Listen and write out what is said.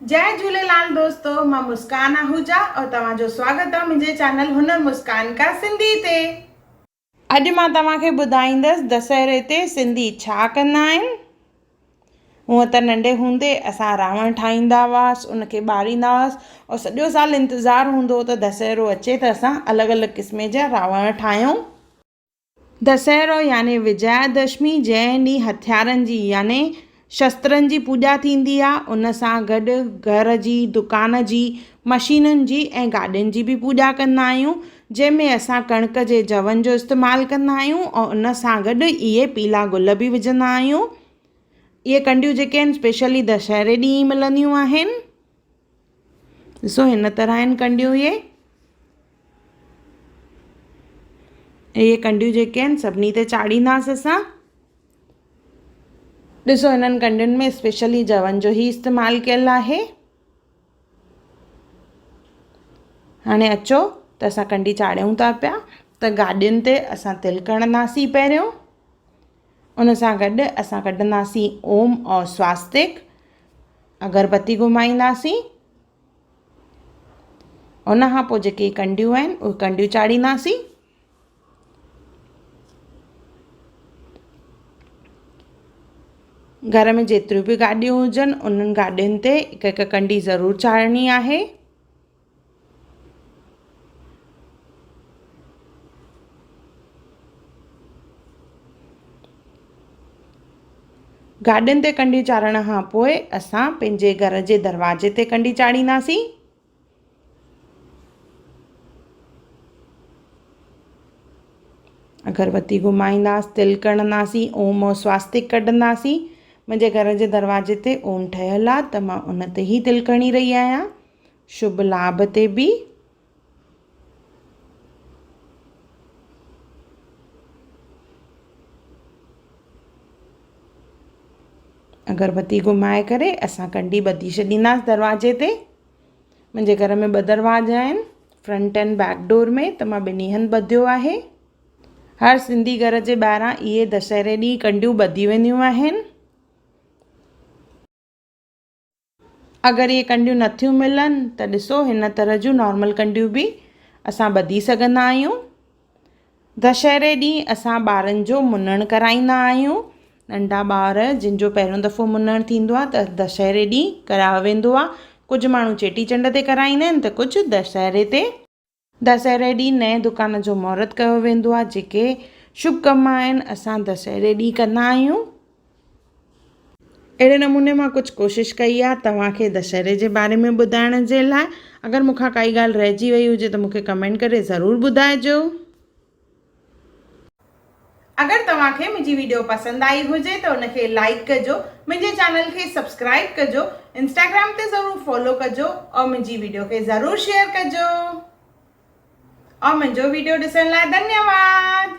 जय झूलेलाल दोस्तों, मां मुस्कान आहूजा और तव्हांजो स्वागत आहे मुंहिंजे चैनल हुनर मुस्कान का सिंधी ते। अॼु मां तव्हांखे ॿुधाईंदसि दशहरे ते सिंधी छा कंदा आहिनि। हूअं त नंढे हूंदे असां रावण ठाहींदा हुआसीं, उनखे ॿारींदा हुआसीं और सॼो साल इंतज़ारु हूंदो हो त दशहरो अचे त असां अलॻि अलॻि क़िस्म जा रावण ठाहियूं। दशहरो यानी विजयादशमी, जंहिं ॾींहुं हथियारनि जी यानी शस्त्रनि जी पूॼा थींदी आहे, उन सां गॾु घर जी, दुकान जी, मशीनुनि जी ऐं गाॾियुनि जी बि पूॼा कंदा आहियूं, जंहिंमें असां कणिक जे जवनि जो इस्तेमालु कंदा आहियूं और उन सां गॾु इहे पीला गुल बि विझंदा आहियूं। इहे कंडियूं जेके आहिनि स्पेशली दशहरे ॾींहुं मिलंदियूं आहिनि। ॾिसो हिन तरह आहिनि कंडियूं। इहे कंडियूं जेके आहिनि सभिनी ते चाढ़ींदासीं असां। ॾिसो हिननि कंडियुनि में स्पेशली जवनि जो ई इस्तेमालु कयलु आहे। हाणे अचो त असां कंडी चाढ़ियूं था पिया त गाॾियुनि ते असां तिलक हणंदासीं पहिरियों। उन सां गॾु असां कढंदासीं ओम और स्वास्तिक, अगरबत्ती घुमाईंदासीं। उन खां पोइ जेके कंडियूं आहिनि उहे कंडियूं चाढ़ींदासीं। घर में जेतिरियूं बि गाॾियूं हुजनि उन्हनि गाॾियुनि ते हिकु हिकु कंडी ज़रूरु चाढ़णी आहे। गाॾियुनि ते कंडी चाढ़ण खां पोइ असां पंहिंजे घर जे दरवाजे ते कंडी चाढ़ींदासीं। अगरबत्ती घुमाईंदासीं, तिलक हणंदासीं, ओम और स्वास्तिक कढंदासीं। मुंहिंजे घर जे दरवाजे ते ओम ठहियलु आहे त मां उन ते ई तिलक हणी रही आहियां। शुभ लाभ ते बि। अगरबत्ती घुमाए करे असां कंडी ॿधी छॾींदासीं दरवाजे ते। मुंहिंजे घर में 2 दरवाजा आहिनि, फ्रंट एंड बैक डोर में, त मां ॿिन्ही हंधि ॿधियो आहे। हर सिंधी घर जे ॿाहिरां इहे दशहरे ॾींहुं कंडियूं ॿधी वेंदियूं आहिनि। अगरि इहे कंडियूं नथियूं मिलनि त ॾिसो हिन तरह जूं नॉर्मल कंडियूं बि असां ॿधी सघंदा आहियूं। दशहरे ॾींहुं असां ॿारनि जो मुनणु कराईंदा आहियूं। नंढा ॿार जिन जो पहिरियों दफ़ो मुनणु थींदो आहे त दशहरे ॾींहुं करायो वेंदो आहे। कुझु माण्हू चेटीचंड ते कराईंदा आहिनि त कुझु दशहरे ते। दशहरे ॾींहुं नएं दुकान जो महूरत कयो वेंदो आहे। जेके शुभ कम आहिनि असां दशहरे ॾींहुं कंदा आहियूं। अहिड़े नमूने मां कुझु कोशिशि कई आहे तव्हांखे दशहरे जे बारे में ॿुधाइण जे लाइ। अगरि मूंखां काई ॻाल्हि रहिजी वई हुजे त मूंखे कमेंट करे ज़रूरु ॿुधाइजो। अगरि तव्हांखे मुंहिंजी वीडियो पसंदि आई हुजे त उनखे लाइक कजो, मुंहिंजे चैनल खे सब्सक्राइब कजो, इंस्टाग्राम ते ज़रूरु फॉलो कजो और मुंहिंजी वीडियो खे ज़रूरु शेयर कजो। और मुंहिंजो वीडियो ॾिसण लाइ धन्यवाद।